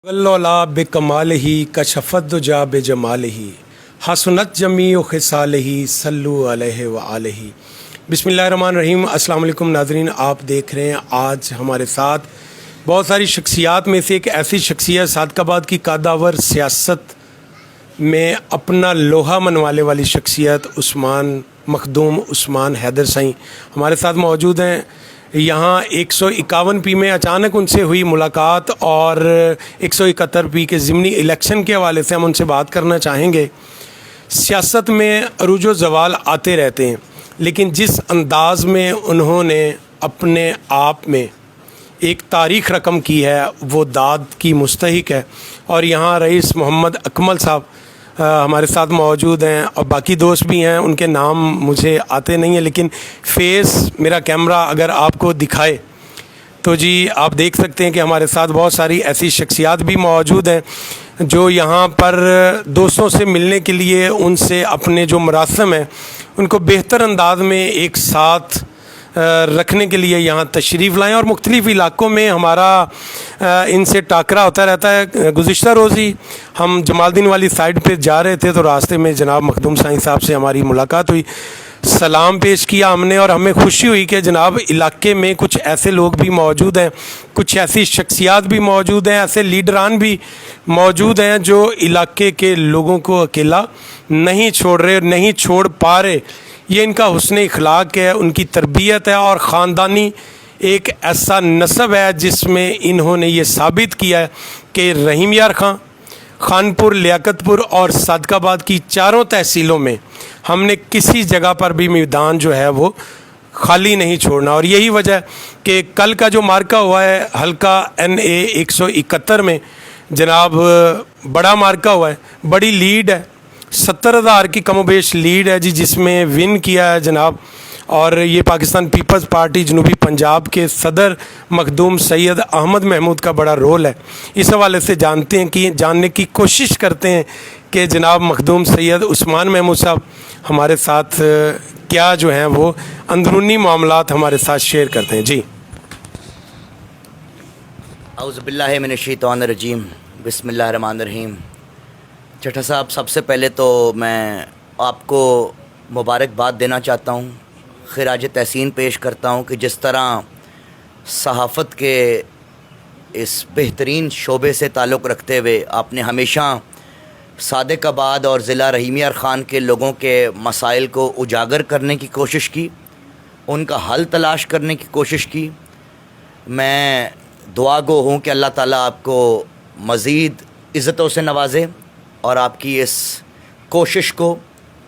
वल्लौला बेकमालिही कशफत दुजा बेजमालिही हसनत जमी खिसालिही सल्लु अलैहि व आलिही। बिस्मिल्लाहिर्रहमानिर्रहीम। अस्सलाम वालेकुम नाज़रीन, आप देख रहे हैं आज हमारे साथ बहुत सारी शख्सियात में से एक ऐसी शख्सियत सादकाबाद की कादावर सियासत में अपना लोहा मनवाने वाली शख्सियत उस्मान मखदूम उस्मान हैदर साईं हमारे साथ मौजूद हैं। यहाँ 151 में अचानक उनसे हुई मुलाकात और 171 के ज़िमनी इलेक्शन के हवाले से हम उनसे बात करना चाहेंगे। सियासत में अरूज व ज़वाल आते रहते हैं, लेकिन जिस अंदाज़ में उन्होंने अपने आप में एक तारीख़ रकम की है वो दाद की मुस्तहिक है। और यहाँ रईस मोहम्मद अकमल साहब हमारे साथ मौजूद हैं और बाकी दोस्त भी हैं, उनके नाम मुझे आते नहीं हैं, लेकिन फेस मेरा कैमरा अगर आपको दिखाए तो जी आप देख सकते हैं कि हमारे साथ बहुत सारी ऐसी शख्सियात भी मौजूद हैं जो यहाँ पर दोस्तों से मिलने के लिए उनसे अपने जो मरासम हैं उनको बेहतर अंदाज में एक साथ रखने के लिए यहाँ तशरीफ़ लाएँ। और मुख्तलिफ़ इलाक़ों में हमारा इनसे टाकरा होता रहता है। गुज़िश्ता रोज़ ही हम जमालदीन वाली साइड पे जा रहे थे तो रास्ते में जनाब मखदूम साईं साहब से हमारी मुलाकात हुई, सलाम पेश किया हमने और हमें खुशी हुई कि जनाब इलाके में कुछ ऐसे लोग भी मौजूद हैं, कुछ ऐसी शख्सियात भी मौजूद हैं, ऐसे लीडरान भी मौजूद हैं जो इलाके के लोगों को अकेला नहीं छोड़ रहे, नहीं छोड़ पा रहे। ये इनका हुस्न इखलाक है, उनकी तरबियत है और ख़ानदानी एक ऐसा नस्ब है जिसमें इन्होंने ये साबित किया है कि रहीम यार खां, खानपुर, लियाकतपुर और सादकाबाद की चारों तहसीलों में हमने किसी जगह पर भी मैदान जो है वो खाली नहीं छोड़ना। और यही वजह कि कल का जो मार्का हुआ है हल्का NA 171 में जनाब बड़ा मार्का हुआ है, बड़ी लीड है, 70,000 की कमोबेश लीड है जी, जिसमें विन किया है जनाब। और ये पाकिस्तान पीपल्स पार्टी जनूबी पंजाब के सदर मखदूम सैयद अहमद महमूद का बड़ा रोल है। इस हवाले से जानने की कोशिश करते हैं कि जनाब मखदूम सैयद उस्मान महमूद साहब हमारे साथ क्या जो हैं वो अंदरूनी मामलात हमारे साथ शेयर करते हैं। जी औज़ु बिल्लाहि मिनश्शैतानिर्रजीम, बिस्मिल्लाहिर्रहमानिर्रहीम। चट्टा साहब, सबसे पहले तो मैं आपको मुबारकबाद देना चाहता हूँ, खिराज तहसीन पेश करता हूँ कि जिस तरह सहाफ़त के इस बेहतरीन शोबे से ताल्लुक़ रखते हुए आपने हमेशा सादिकाबाद और ज़िला रहीम यार ख़ान के लोगों के मसाइल को उजागर करने की कोशिश की, उनका हल तलाश करने की कोशिश की। मैं दुआ गो हूँ कि अल्लाह ताला आपको मज़ीद इज़्ज़तों से नवाज़े और आपकी इस कोशिश को,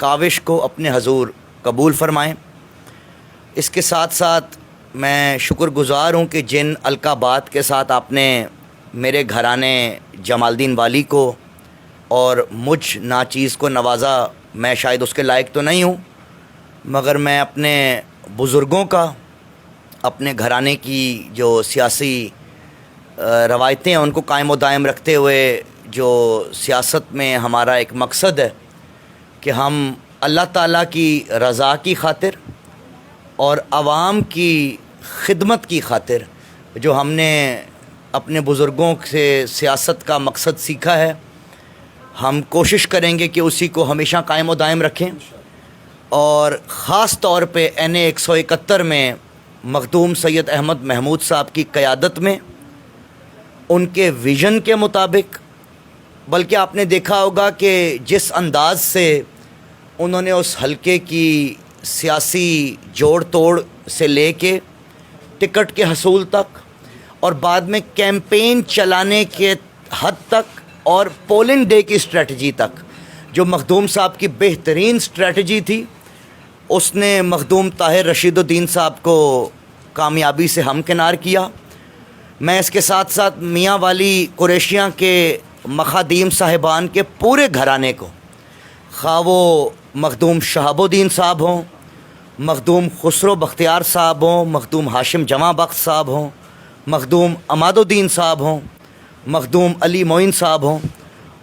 काविश को अपने हजूर कबूल फ़रमाएँ। इसके साथ साथ मैं शुक्रगुज़ार हूँ कि जिन अलकाबात के साथ आपने मेरे घराने जमालदीन वाली को और मुझ नाचीज़ को नवाज़ा। मैं शायद उसके लायक तो नहीं हूँ, मगर मैं अपने बुज़ुर्गों का, अपने घराने की जो सियासी रवायतें हैं उनको कायम व दायम रखते हुए जो सियासत में हमारा एक मकसद है कि हम अल्लाह ताला की रज़ा की खातिर और आवाम की खिदमत की खातिर जो हमने अपने बुज़ुर्गों से सियासत का मकसद सीखा है, हम कोशिश करेंगे कि उसी को हमेशा कायम व दायम रखें। और ख़ास तौर पे NA 171 में मखदूम सैयद अहमद महमूद साहब की क़यादत में उनके विज़न के मुताबिक, बल्कि आपने देखा होगा कि जिस अंदाज़ से उन्होंने उस हलके की सियासी जोड़ तोड़ से लेके टिकट के हसूल तक और बाद में कैंपेन चलाने के हद तक और पोलिंग डे की स्ट्रेटजी तक, जो मखदूम साहब की बेहतरीन स्ट्रेटजी थी, उसने मखदूम ताहिर रशीदुद्दीन साहब को कामयाबी से हमकिनार किया। मैं इसके साथ साथ मियाँ वाली कुरैशियाँ के मखादीम साहिबान के पूरे घराने को, खा वो मखदूम शहाबुद्दीन साहब हों, मखदूम खुसरो बख्तियार साहब हों, मखदूम हाशिम जमा बख्त साहब हों, मखदूम अमादुद्दीन साहब हों, मखदूम अली मोइन साहब हों,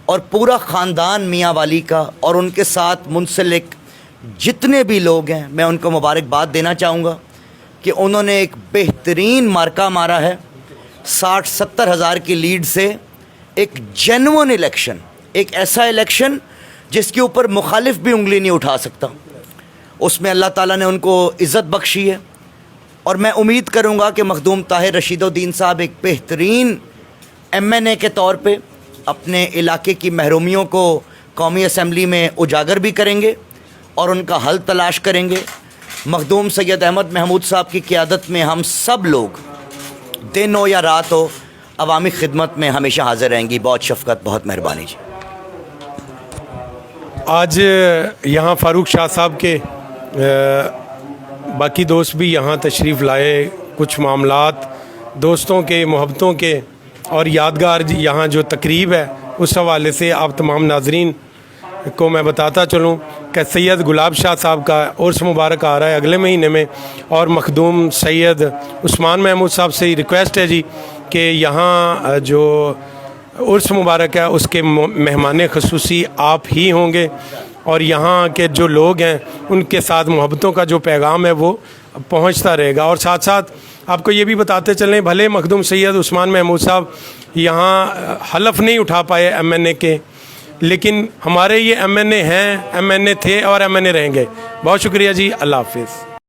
और पूरा ख़ानदान मियाँ वाली का और उनके साथ मुंसलिक जितने भी लोग हैं, मैं उनको मुबारकबाद देना चाहूँगा कि उन्होंने एक बेहतरीन मार्का मारा है। 60-70 हज़ार की लीड से ایک جینوئن الیکشن، ایک ایسا الیکشن جس کے اوپر مخالف بھی انگلی نہیں اٹھا سکتا، اس میں اللہ تعالیٰ نے ان کو عزت بخشی ہے. اور میں امید کروں گا کہ مخدوم طاہر رشید الدین صاحب ایک بہترین MNA کے طور پہ اپنے علاقے کی محرومیوں کو قومی اسمبلی میں اجاگر بھی کریں گے اور ان کا حل تلاش کریں گے. مخدوم سید احمد محمود صاحب کی قیادت میں ہم سب لوگ دن ہو یا رات ہو عوامی خدمت میں ہمیشہ حاضر رہیں گی. بہت شفقت، بہت مہربانی جی. آج یہاں فاروق شاہ صاحب کے باقی دوست بھی یہاں تشریف لائے. کچھ معاملات دوستوں کے، محبتوں کے اور یادگار یہاں جو تقریب ہے اس حوالے سے آپ تمام ناظرین کو میں بتاتا چلوں کہ سید گلاب شاہ صاحب کا عرس مبارک آ رہا ہے اگلے مہینے میں، اور مخدوم سید عثمان محمود صاحب سے ریکویسٹ ہے جی کہ یہاں جو عرس مبارک ہے اس کے مہمان خصوصی آپ ہی ہوں گے، اور یہاں کے جو لوگ ہیں ان کے ساتھ محبتوں کا جو پیغام ہے وہ پہنچتا رہے گا. اور ساتھ ساتھ آپ کو یہ بھی بتاتے چلیں، بھلے مخدوم سید عثمان محمود صاحب یہاں حلف نہیں اٹھا پائے MNA کے، لیکن ہمارے یہ MNA ہیں، MNA تھے اور MNA رہیں گے. بہت شکریہ جی، اللہ حافظ.